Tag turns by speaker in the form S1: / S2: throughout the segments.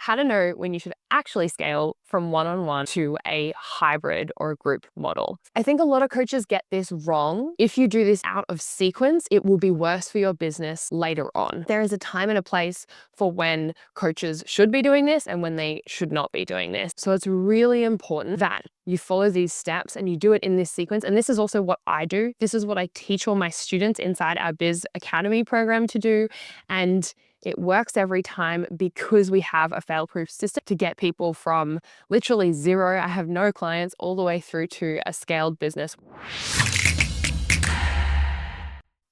S1: how to know when you should actually scale from one-on-one to a hybrid or a group model. I think a lot of coaches get this wrong. If you do this out of sequence, it will be worse for your business later on. There is a time and a place for when coaches should be doing this and when they should not be doing this. So it's really important that you follow these steps and you do it in this sequence. And this is also what I do. This is what I teach all my students inside our Biz Academy program to do. And it works every time because we have a fail-proof system to get people from literally zero, I have no clients, all the way through to a scaled business.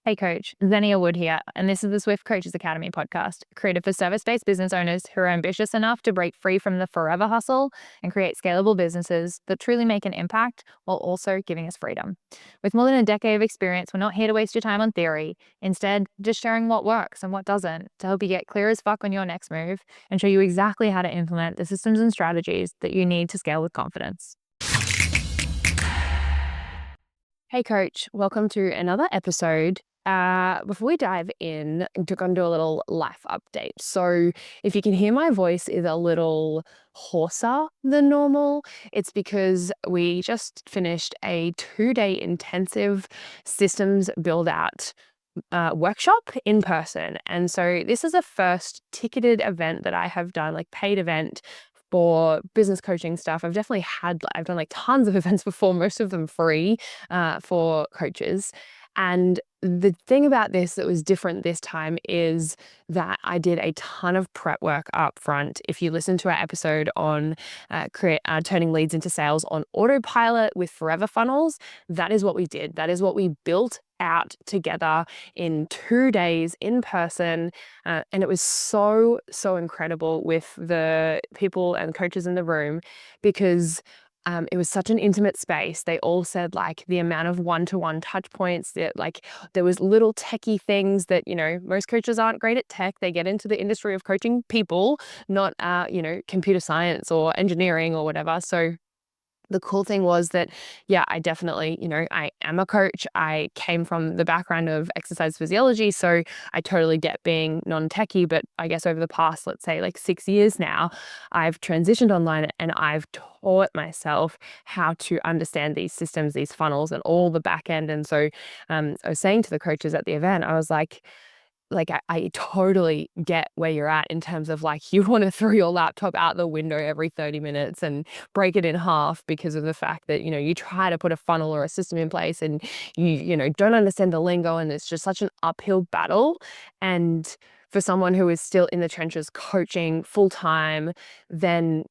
S1: Hey coach, Xenia Wood here, and this is the Swift Coaches Academy podcast, created for service-based business owners who are ambitious enough to break free from the forever hustle and create scalable businesses that truly make an impact while also giving us freedom. With more than a decade of experience, we're not here to waste your time on theory. Instead, just sharing what works and what doesn't to help you get clear as fuck on your next move and show you exactly how to implement the systems and strategies that you need to scale with confidence. Hey coach, welcome to another episode. Before we dive in, I'm going to do a little life update. So if you can hear my voice is a little hoarser than normal, it's because we just finished a 2-day intensive systems build out workshop in person. And so this is a first ticketed event that I have done, like paid event for business coaching stuff. I've done like tons of events before, most of them free for coaches. And the thing about this that was different this time is that I did a ton of prep work up front. If you listen to our episode on turning leads into sales on autopilot with Forever Funnels, that is what we did. That is what we built out together in 2 days in person. And it was so, so incredible with the people and coaches in the room because it was such an intimate space. They all said like the amount of one-to-one touch points that like there was little techie things that, most coaches aren't great at tech. They get into the industry of coaching people, not, computer science or engineering or whatever. So the cool thing was that, yeah, I definitely, I am a coach. I came from the background of exercise physiology, so I totally get being non-techie. But I guess over the past, let's say like 6 years now, I've transitioned online and I've taught myself how to understand these systems, these funnels and all the back end. And so I was saying to the coaches at the event, I was like, I totally get where you're at in terms of like you want to throw your laptop out the window every 30 minutes and break it in half because of the fact that, you try to put a funnel or a system in place and you don't understand the lingo and it's just such an uphill battle. And for someone who is still in the trenches coaching full time, then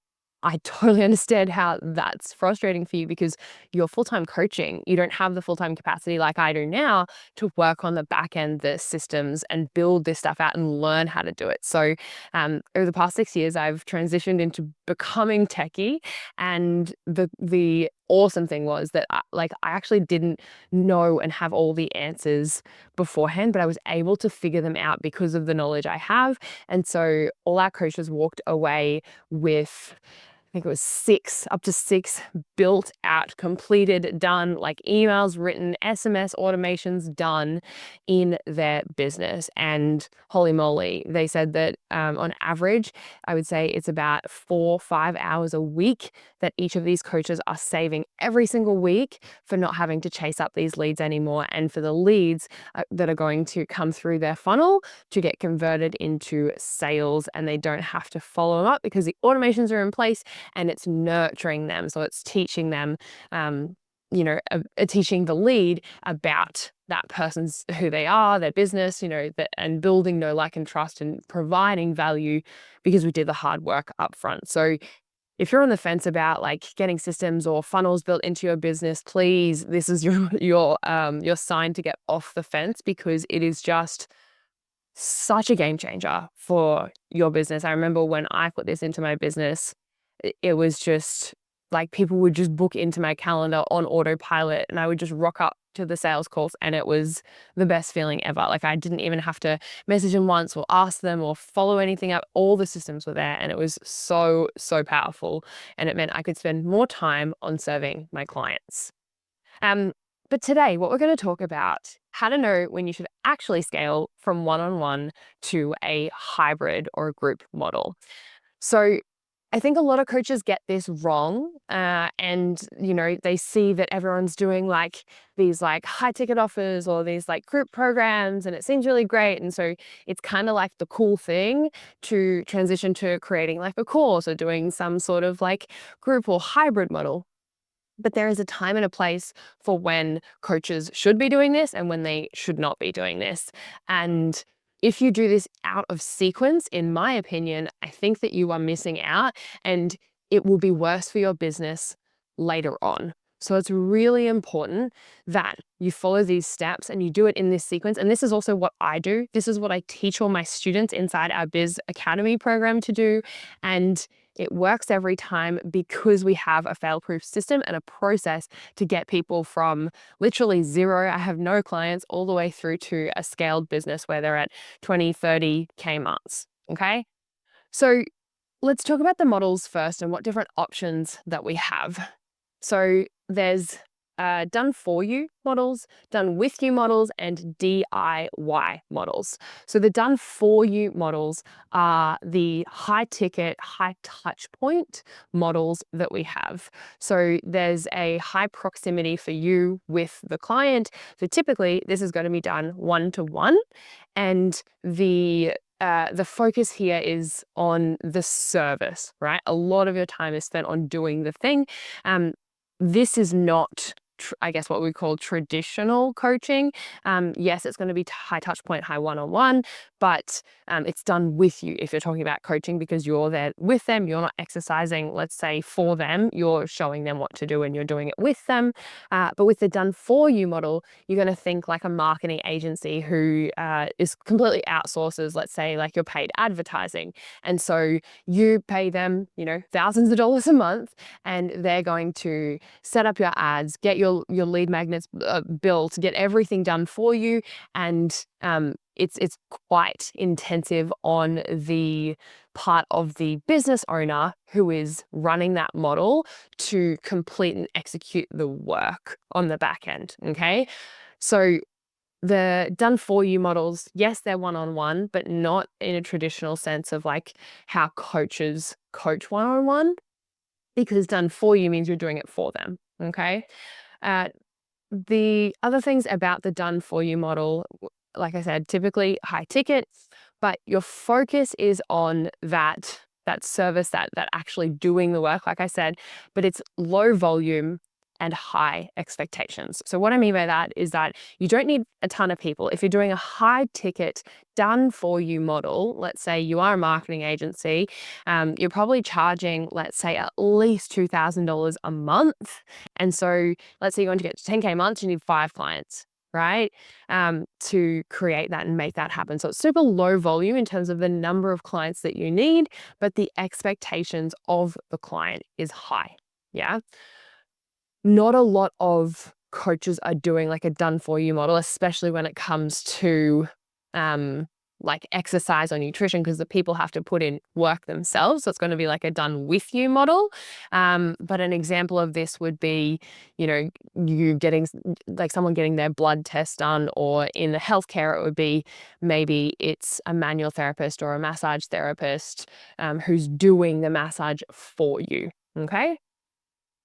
S1: I totally understand how that's frustrating for you because you're full-time coaching. You don't have the full-time capacity like I do now to work on the back end, the systems and build this stuff out and learn how to do it. So over the past 6 years, I've transitioned into becoming techie. And the awesome thing was that I actually didn't know and have all the answers beforehand, but I was able to figure them out because of the knowledge I have. And so all our coaches walked away with, I think it was up to six built out, completed, done, like emails written, SMS automations done in their business. And holy moly, they said that on average, I would say it's about 4-5 hours a week that each of these coaches are saving every single week for not having to chase up these leads anymore. And for the leads that are going to come through their funnel to get converted into sales, and they don't have to follow them up because the automations are in place and it's nurturing them. So it's teaching them, teaching the lead about that person's who they are, their business, and building know, like, and trust and providing value because we did the hard work up front. So if you're on the fence about like getting systems or funnels built into your business, please, this is your sign to get off the fence because it is just such a game changer for your business. I remember when I put this into my business, it was just like people would just book into my calendar on autopilot and I would just rock up to the sales calls and it was the best feeling ever. Like I didn't even have to message them once or ask them or follow anything up. All the systems were there and it was so, so powerful. And it meant I could spend more time on serving my clients. But today, what we're going to talk about, how to know when you should actually scale from one-on-one to a hybrid or a group model. So I think a lot of coaches get this wrong, and they see that everyone's doing like these like high ticket offers or these like group programs, and it seems really great. And so it's kind of like the cool thing to transition to creating like a course or doing some sort of like group or hybrid model. But there is a time and a place for when coaches should be doing this and when they should not be doing this. And if you do this out of sequence, in my opinion, I think that you are missing out and it will be worse for your business later on. So it's really important that you follow these steps and you do it in this sequence. And this is also what I do. This is what I teach all my students inside our Biz Academy program to do. And it works every time because we have a fail-proof system and a process to get people from literally zero, I have no clients, all the way through to a scaled business where they're at 20, 30K months. Okay. So let's talk about the models first and what different options that we have. So there's done for you models, done with you models, and DIY models. So the done for you models are the high ticket, high touch point models that we have. So there's a high proximity for you with the client. So typically this is going to be done one-to-one, and the focus here is on the service, right? A lot of your time is spent on doing the thing. This is not, I guess, what we call traditional coaching. Yes, it's going to be high touch point, high one-on-one, but it's done with you if you're talking about coaching because you're there with them. You're not exercising, let's say, for them. You're showing them what to do and you're doing it with them. But with the done for you model, you're going to think like a marketing agency who is completely outsources, let's say, like your paid advertising. And so you pay them, thousands of dollars a month, and they're going to set up your ads, get your lead magnets built, get everything done for you. And it's quite intensive on the part of the business owner who is running that model to complete and execute the work on the back end. Okay. So the done for you models, yes, they're one-on-one, but not in a traditional sense of like how coaches coach one-on-one, because done for you means you're doing it for them. Okay. The other things about the done for you model, like I said, typically high ticket, but your focus is on that service, that actually doing the work, like I said, but it's low volume and high expectations. So what I mean by that is that you don't need a ton of people. If you're doing a high ticket done for you model, let's say you are a marketing agency, you're probably charging, let's say, at least $2,000 a month. And so let's say you want to get to 10K months, you need 5 clients, right? To create that and make that happen. So it's super low volume in terms of the number of clients that you need, but the expectations of the client is high. Yeah. Not a lot of coaches are doing like a done for you model, especially when it comes to like exercise or nutrition, because the people have to put in work themselves. So it's going to be like a done with you model. But an example of this would be, you getting like someone getting their blood test done, or in the healthcare, it would be maybe it's a manual therapist or a massage therapist who's doing the massage for you. Okay.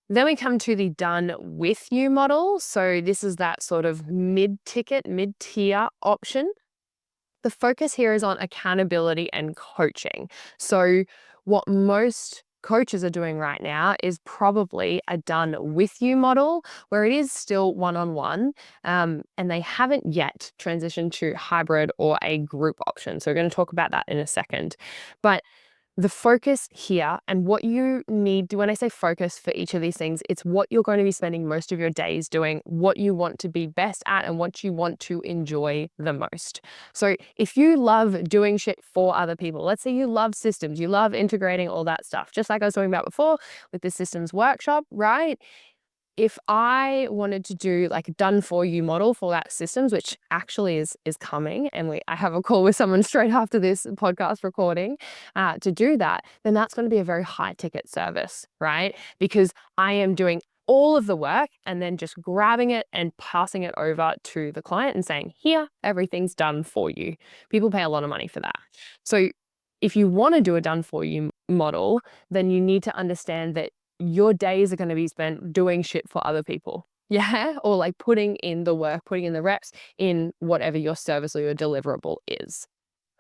S1: Then we come to the done with you model. So this is that sort of mid-ticket, mid-tier option. The focus here is on accountability and coaching. So what most coaches are doing right now is probably a done with you model where it is still one-on-one, and they haven't yet transitioned to hybrid or a group option. So we're going to talk about that in a second. But the focus here, and what you need to, when I say focus for each of these things, it's what you're going to be spending most of your days doing, what you want to be best at, and what you want to enjoy the most. So if you love doing shit for other people, let's say you love systems, you love integrating all that stuff, just like I was talking about before with the systems workshop, right? If I wanted to do like a done for you model for that systems, which actually is coming, and I have a call with someone straight after this podcast recording to do that, then that's going to be a very high ticket service, right? Because I am doing all of the work and then just grabbing it and passing it over to the client and saying, here, everything's done for you. People pay a lot of money for that. So if you want to do a done for you model, then you need to understand that your days are going to be spent doing shit for other people. Yeah. Or like putting in the work, putting in the reps in whatever your service or your deliverable is.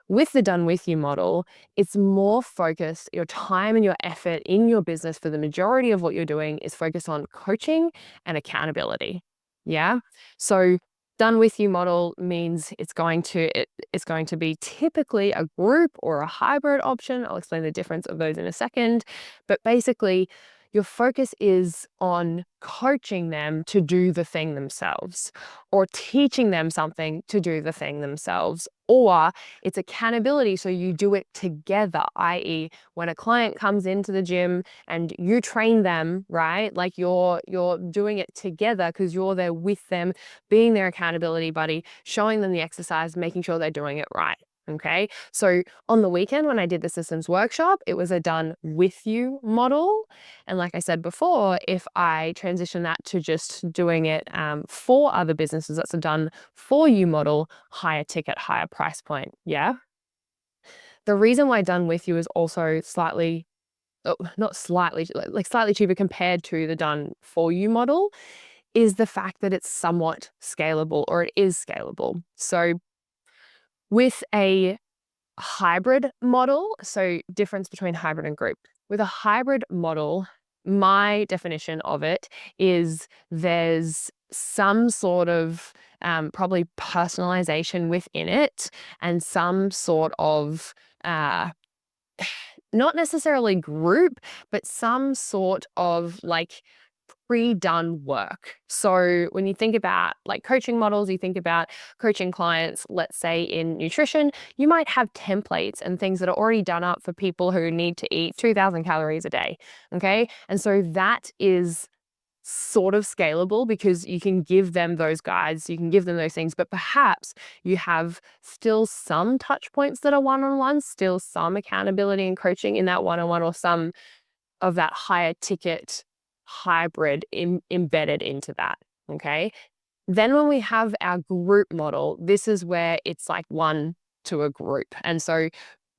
S1: With the done with you model, it's more focused, your time and your effort in your business for the majority of what you're doing is focused on coaching and accountability. Yeah. So done with you model means it's going to be typically a group or a hybrid option. I'll explain the difference of those in a second. But basically, your focus is on coaching them to do the thing themselves or teaching them something to do the thing themselves, or it's accountability. So you do it together, i.e., when a client comes into the gym and you train them, right? Like you're doing it together because you're there with them, being their accountability buddy, showing them the exercise, making sure they're doing it right. Okay. So on the weekend, when I did the systems workshop, it was a done with you model. And like I said before, if I transition that to just doing it for other businesses, that's a done for you model, higher ticket, higher price point. Yeah. The reason why done with you is also slightly, oh, not slightly, like slightly cheaper compared to the done for you model is the fact that it's somewhat scalable, or it is scalable. So with a hybrid model, so difference between hybrid and group. With a hybrid model, my definition of it is there's some sort of probably personalization within it and some sort of not necessarily group, but some sort of like pre-done work. So when you think about like coaching models, you think about coaching clients, let's say in nutrition, you might have templates and things that are already done up for people who need to eat 2,000 calories a day. Okay. And so that is sort of scalable because you can give them those guides, you can give them those things, but perhaps you have still some touch points that are one-on-one, still some accountability and coaching in that one-on-one, or some of that higher ticket hybrid embedded into that. Okay. Then when we have our group model, this is where it's like one to a group. And so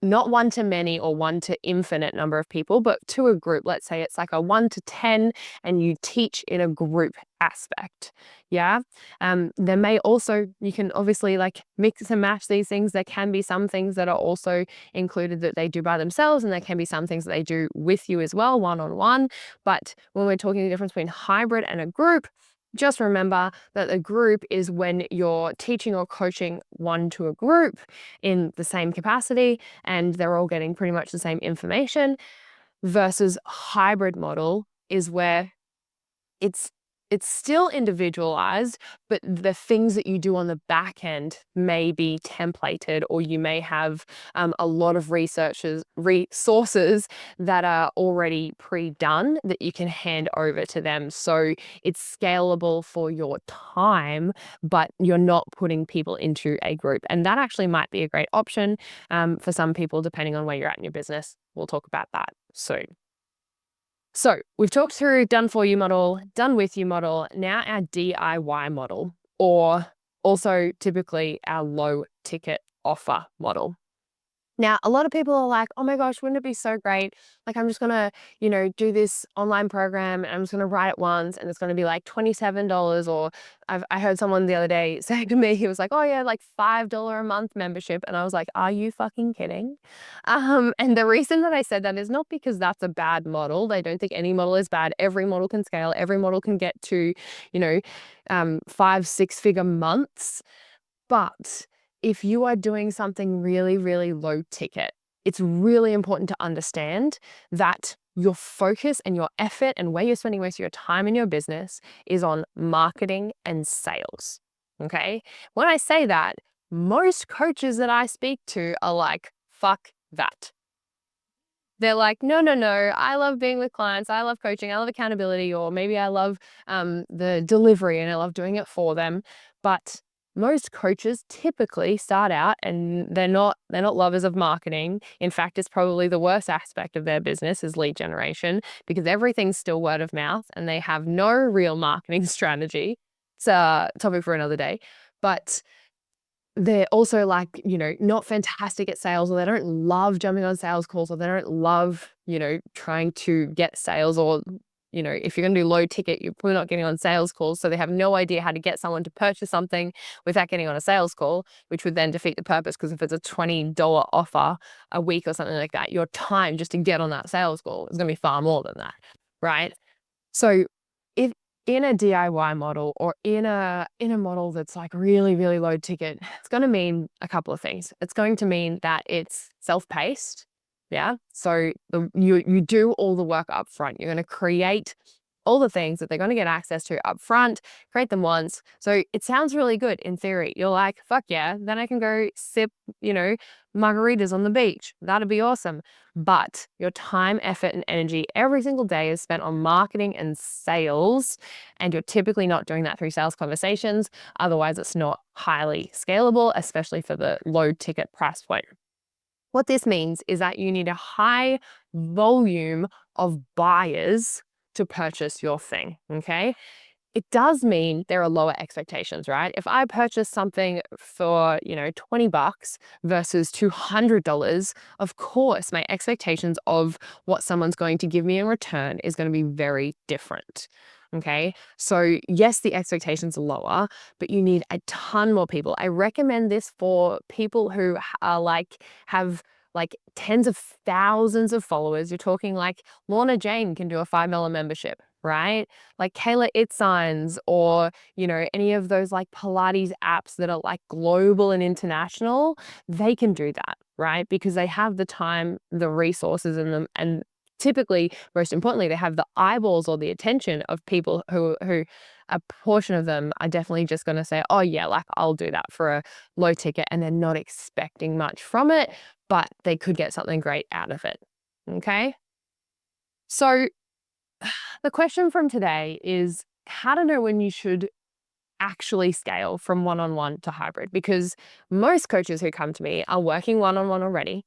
S1: not one to many or one to infinite number of people, but to a group. Let's say it's like a 1 to 10 and you teach in a group aspect. Yeah. There may also, you can obviously like mix and match these things. There can be some things that are also included that they do by themselves, and there can be some things that they do with you as well, one-on-one. But when we're talking the difference between hybrid and a group, just remember that a group is when you're teaching or coaching one to a group in the same capacity and they're all getting pretty much the same information, versus hybrid model is where it's still individualized, but the things that you do on the back end may be templated, or you may have a lot of resources that are already pre-done that you can hand over to them. So it's scalable for your time, but you're not putting people into a group. And that actually might be a great option for some people, depending on where you're at in your business. We'll talk about that soon. So we've talked through done for you model, done with you model, now our DIY model, or also typically our low ticket offer model. Now, a lot of people are like, oh my gosh, wouldn't it be so great? Like, I'm just going to, do this online program and I'm just going to write it once and it's going to be like $27. Or I heard someone the other day say to me, he was like, oh yeah, like $5 a month membership. And I was like, are you fucking kidding? And the reason that I said that is not because that's a bad model. I don't think any model is bad. Every model can scale. Every model can get to, 5-6 figure months. But if you are doing something really, really low ticket, it's really important to understand that your focus and your effort and where you're spending most of your time in your business is on marketing and sales. Okay. When I say that, most coaches that I speak to are like, fuck that. They're like, no, no, no, I love being with clients. I love coaching. I love accountability. Or maybe I love the delivery and I love doing it for them. But most coaches typically start out and they're not lovers of marketing. In fact, it's probably the worst aspect of their business is lead generation, because everything's still word of mouth and they have no real marketing strategy. It's a topic for another day. But they're also like, not fantastic at sales, or they don't love jumping on sales calls, or they don't love, trying to get sales, or, if you're going to do low ticket, you're probably not getting on sales calls. So they have no idea how to get someone to purchase something without getting on a sales call, which would then defeat the purpose. Because if it's a $20 offer a week or something like that, your time just to get on that sales call is going to be far more than that. Right. So if in a DIY model, or in a model that's like really, really low ticket, it's going to mean a couple of things. It's going to mean that it's self-paced. Yeah. So you do all the work up front. You're going to create all the things that they're going to get access to up front, create them once. So it sounds really good in theory. You're like, fuck yeah, then I can go sip, margaritas on the beach. That'd be awesome. But your time, effort, and energy every single day is spent on marketing and sales. And you're typically not doing that through sales conversations. Otherwise, it's not highly scalable, especially for the low ticket price point. What this means is that you need a high volume of buyers to purchase your thing, okay? It does mean there are lower expectations, right? If I purchase something for, $20 versus $200, of course, my expectations of what someone's going to give me in return is going to be very different. Okay. So yes, the expectations are lower, but you need a ton more people. I recommend this for people who have like tens of thousands of followers. You're talking like Lorna Jane can do a $5 membership, right? Like Kayla Itsines, or, any of those like Pilates apps that are like global and international, they can do that, right? Because they have the time, the resources in them, and typically, most importantly, they have the eyeballs or the attention of people who a portion of them are definitely just going to say, oh yeah, like I'll do that for a low ticket, and they're not expecting much from it, but they could get something great out of it. Okay. So the question from today is how to know when you should actually scale from one-on-one to hybrid, because most coaches who come to me are working one-on-one already.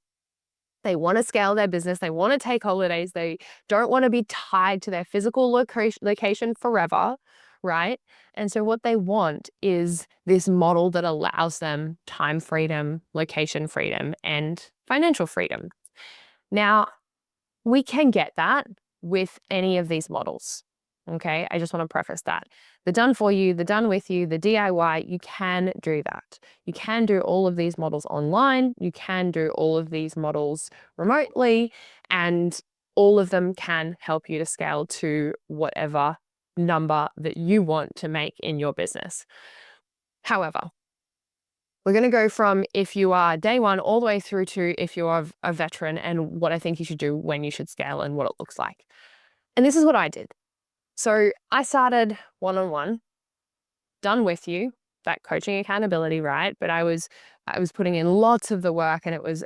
S1: They want to scale their business. They want to take holidays. They don't want to be tied to their physical location forever, right? And so what they want is this model that allows them time freedom, location freedom, and financial freedom. Now, we can get that with any of these models. Okay, I just want to preface that. The done for you, the done with you, the DIY, you can do that. You can do all of these models online. You can do all of these models remotely, and all of them can help you to scale to whatever number that you want to make in your business. However, we're going to go from if you are day one all the way through to if you are a veteran, and what I think you should do when you should scale and what it looks like. And this is what I did. So I started one-on-one, done with you, that coaching accountability, right? But I was putting in lots of the work, and it was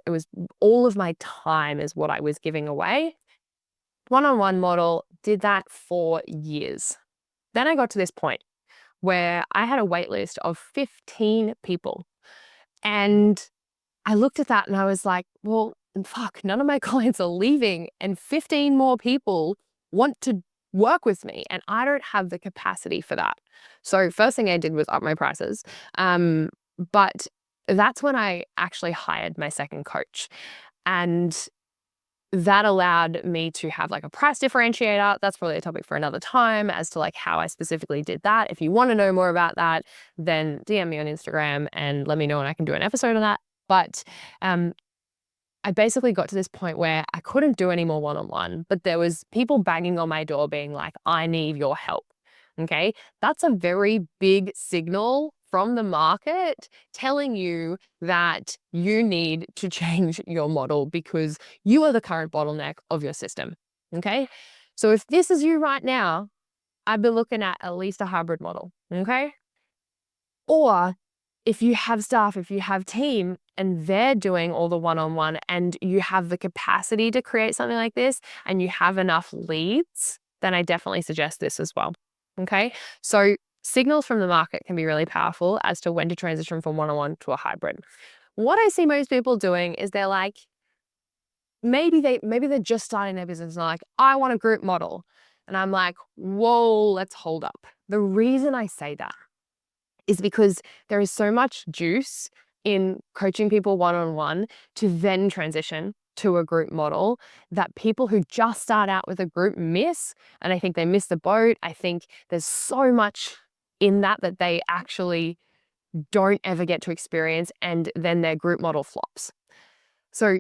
S1: all of my time is what I was giving away. One-on-one model, did that for years. Then I got to this point where I had a wait list of 15 people. And I looked at that and I was like, well, fuck, none of my clients are leaving, and 15 more people want to work with me, and I don't have the capacity for that. So first thing I did was up my prices. But that's when I actually hired my second coach. And that allowed me to have like a price differentiator. That's probably a topic for another time as to like how I specifically did that. If you want to know more about that, then DM me on Instagram and let me know, and I can do an episode on that. But I basically got to this point where I couldn't do any more one-on-one, but there was people banging on my door being like, I need your help. Okay. That's a very big signal from the market telling you that you need to change your model because you are the current bottleneck of your system. Okay. So if this is you right now, I'd be looking at least a hybrid model. Okay. Or if you have staff, if you have team and they're doing all the one-on-one, and you have the capacity to create something like this and you have enough leads, then I definitely suggest this as well. Okay. So signals from the market can be really powerful as to when to transition from one-on-one to a hybrid. What I see most people doing is they're like, maybe they're just starting their business and they're like, I want a group model. And I'm like, whoa, let's hold up. The reason I say that is because there is so much juice in coaching people one-on-one to then transition to a group model that people who just start out with a group miss. And I think they miss the boat. I think there's so much in that they actually don't ever get to experience, and then their group model flops. So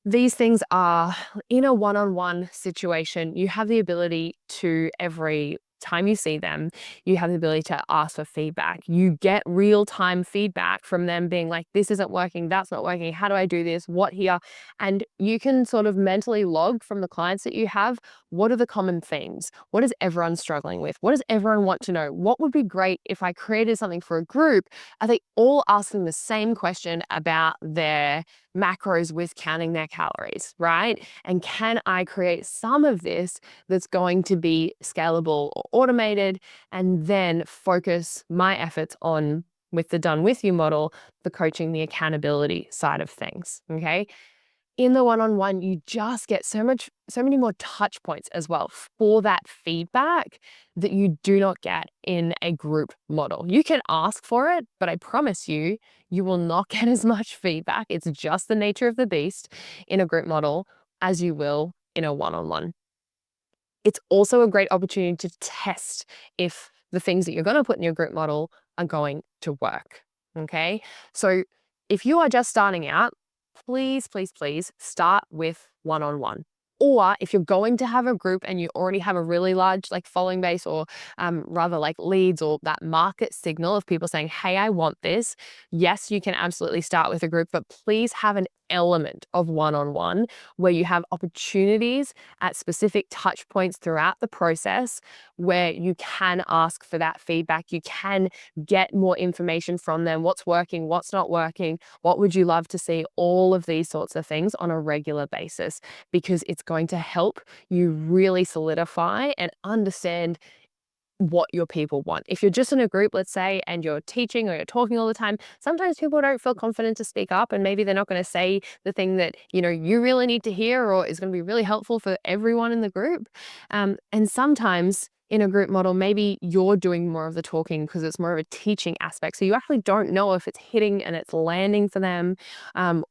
S1: these things are, in a one-on-one situation, you have the ability to, every time you see them, you have the ability to ask for feedback. You get real-time feedback from them being like, this isn't working, that's not working, how do I do this, what here? And you can sort of mentally log from the clients that you have, what are the common themes? What is everyone struggling with? What does everyone want to know? What would be great if I created something for a group? Are they all asking the same question about their macros with counting their calories, right? And can I create some of this that's going to be scalable or automated, and then focus my efforts on, with the done with you model, the coaching, the accountability side of things, okay? In the one-on-one, you just get so many more touch points as well for that feedback that you do not get in a group model. You can ask for it, but I promise you, you will not get as much feedback. It's just the nature of the beast in a group model as you will in a one-on-one. It's also a great opportunity to test if the things that you're going to put in your group model are going to work. Okay. So if you are just starting out, please, please, please start with one-on-one. Or if you're going to have a group and you already have a really large like following base, or rather like leads, or that market signal of people saying, hey, I want this. Yes, you can absolutely start with a group, but please have an element of one-on-one where you have opportunities at specific touch points throughout the process where you can ask for that feedback. You can get more information from them. What's working, what's not working, what would you love to see? All of these sorts of things on a regular basis, because it's going to help you really solidify and understand what your people want. If you're just in a group, let's say, and you're teaching or you're talking all the time, sometimes people don't feel confident to speak up, and maybe they're not going to say the thing that, you really need to hear or is going to be really helpful for everyone in the group. And sometimes in a group model, maybe you're doing more of the talking because it's more of a teaching aspect. So you actually don't know if it's hitting and it's landing for them,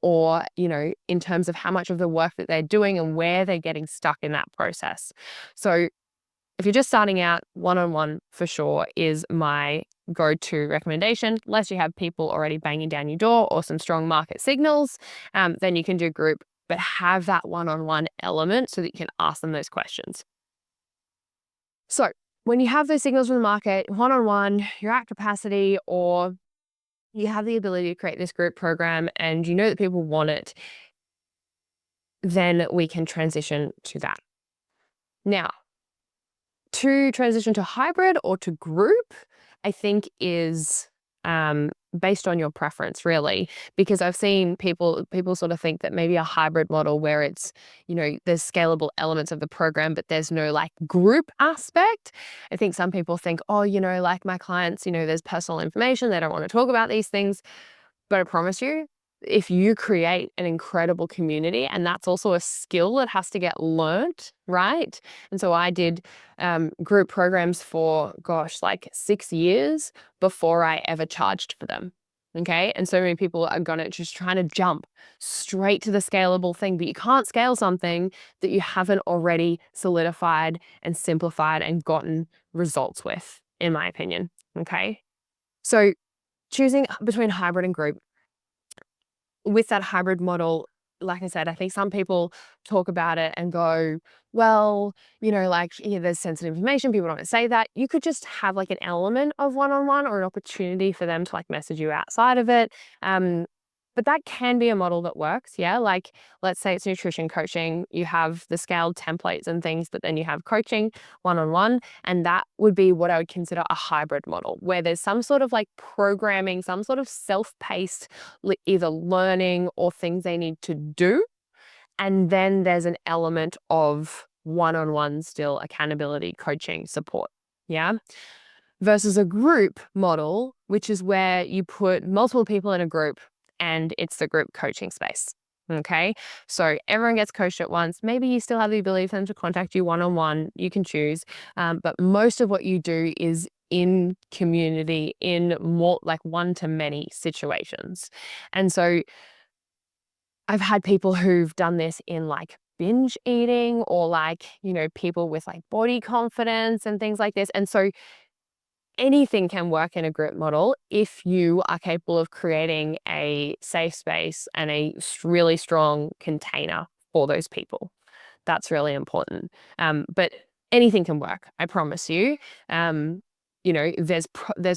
S1: or, in terms of how much of the work that they're doing and where they're getting stuck in that process. So if you're just starting out, one-on-one for sure is my go-to recommendation. Unless you have people already banging down your door or some strong market signals, then you can do group, but have that one-on-one element so that you can ask them those questions. So when you have those signals from the market, one-on-one, you're at capacity, or you have the ability to create this group program and you know that people want it, then we can transition to that. Now, to transition to hybrid or to group, I think is based on your preference, really, because I've seen people sort of think that maybe a hybrid model where it's, there's scalable elements of the program, but there's no like group aspect. I think some people think, oh, like my clients, there's personal information, they don't want to talk about these things. But I promise you, if you create an incredible community, and that's also a skill that has to get learnt, right? And so I did group programs for, like 6 years before I ever charged for them. Okay. And so many people are gonna just trying to jump straight to the scalable thing, but you can't scale something that you haven't already solidified and simplified and gotten results with, in my opinion. Okay. So choosing between hybrid and group, with that hybrid model, like I said, I think some people talk about it and go, well, there's sensitive information. People don't want to say that. You could just have like an element of one-on-one or an opportunity for them to like message you outside of it. But that can be a model that works. Yeah. Like, let's say it's nutrition coaching. You have the scaled templates and things, but then you have coaching one-on-one. And that would be what I would consider a hybrid model, where there's some sort of like programming, some sort of self-paced, either learning or things they need to do. And then there's an element of one-on-one still accountability, coaching, support. Yeah. Versus a group model, which is where you put multiple people in a group and it's the group coaching space. Okay. So everyone gets coached at once. Maybe you still have the ability for them to contact you one-on-one. You can choose. But most of what you do is in community, in more like one-to-many situations. And so I've had people who've done this in like binge eating or like, people with like body confidence and things like this. And so anything can work in a group model if you are capable of creating a safe space and a really strong container for those people. That's really important. But anything can work, I promise you. There's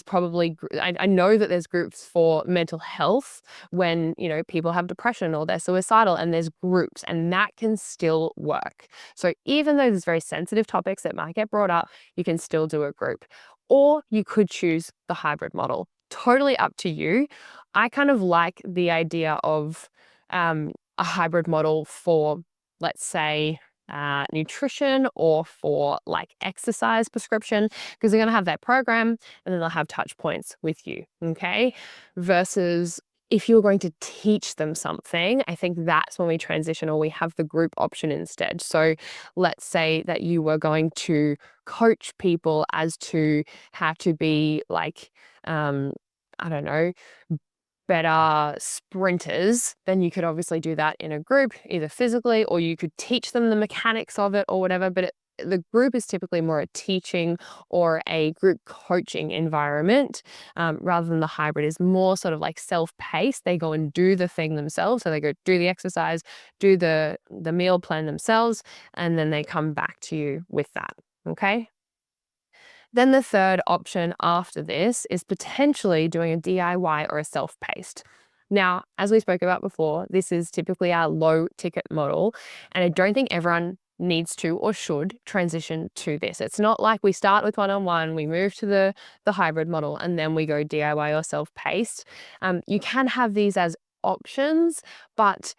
S1: probably, I know that there's groups for mental health when, people have depression or they're suicidal, and there's groups, and that can still work. So even though there's very sensitive topics that might get brought up, you can still do a group. Or you could choose the hybrid model. Totally up to you. I kind of like the idea of a hybrid model for, let's say, nutrition or for like exercise prescription, because they're going to have their program and then they'll have touch points with you. Okay. Versus if you're going to teach them something, I think that's when we transition, or we have the group option instead. So let's say that you were going to coach people as to how to be like, I don't know, better sprinters, then you could obviously do that in a group, either physically, or you could teach them the mechanics of it or whatever. But the group is typically more a teaching or a group coaching environment, rather than the hybrid is more sort of like self-paced. They go and do the thing themselves. So they go do the exercise, do the meal plan themselves, and then they come back to you with that. Okay. Then the third option after this is potentially doing a DIY or a self-paced. Now, as we spoke about before, this is typically our low ticket model, and I don't think everyone needs to or should transition to this. It's not like we start with one-on-one, we move to the hybrid model, and then we go DIY or self-paced. You can have these as options, but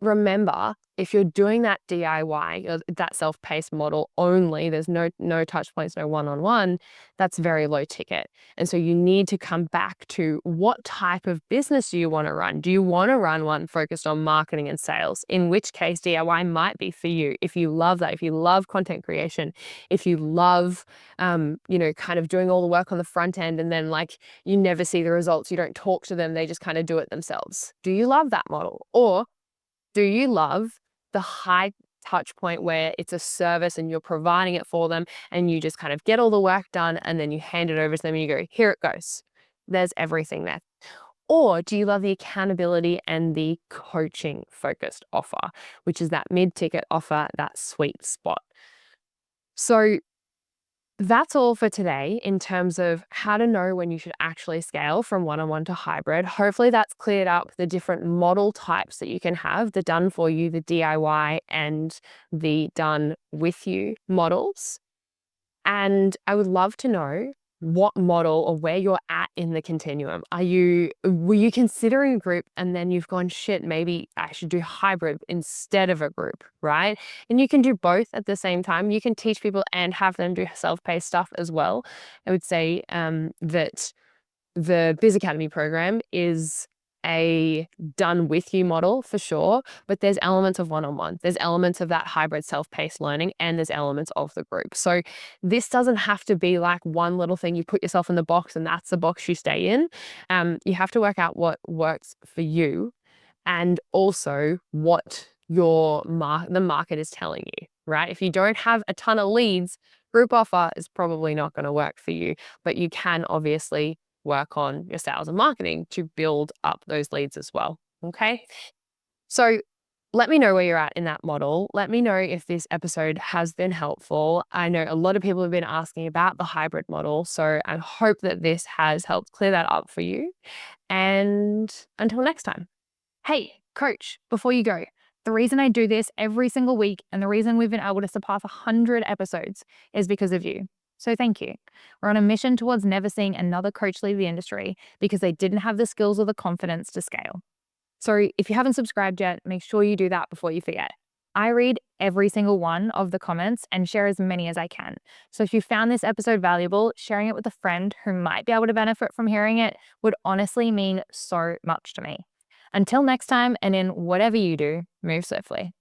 S1: remember, if you're doing that DIY, or that self-paced model only, there's no touch points, no one-on-one, that's very low ticket. And so you need to come back to what type of business do you want to run? Do you want to run one focused on marketing and sales? In which case DIY might be for you. If you love that, if you love content creation, if you love, kind of doing all the work on the front end, and then like you never see the results, you don't talk to them, they just kind of do it themselves. Do you love that model? Or do you love the high touch point where it's a service and you're providing it for them, and you just kind of get all the work done and then you hand it over to them and you go, here it goes. There's everything there. Or do you love the accountability and the coaching focused offer, which is that mid-ticket offer, that sweet spot? So that's all for today in terms of how to know when you should actually scale from one-on-one to hybrid. Hopefully that's cleared up the different model types that you can have, the done for you, the DIY, and the done with you models. And I would love to know what model or where you're at in the continuum. Were you considering a group and then you've gone, shit, maybe I should do hybrid instead of a group, right? And you can do both at the same time. You can teach people and have them do self-paced stuff as well. I would say that the Biz Academy program is a done with you model for sure, but there's elements of one-on-one, there's elements of that hybrid self-paced learning, and there's elements of the group. So this doesn't have to be like one little thing you put yourself in the box and that's the box you stay in. You have to work out what works for you, and also what the market is telling you, right? If you don't have a ton of leads, group offer is probably not going to work for you, but you can obviously work on your sales and marketing to build up those leads as well. Okay. So let me know where you're at in that model. Let me know if this episode has been helpful. I know a lot of people have been asking about the hybrid model, so I hope that this has helped clear that up for you. And until next time.
S2: Hey, coach, before you go, the reason I do this every single week and the reason we've been able to surpass 100 episodes is because of you. So thank you. We're on a mission towards never seeing another coach leave the industry because they didn't have the skills or the confidence to scale. So if you haven't subscribed yet, make sure you do that before you forget. I read every single one of the comments and share as many as I can. So if you found this episode valuable, sharing it with a friend who might be able to benefit from hearing it would honestly mean so much to me. Until next time, and in whatever you do, move swiftly.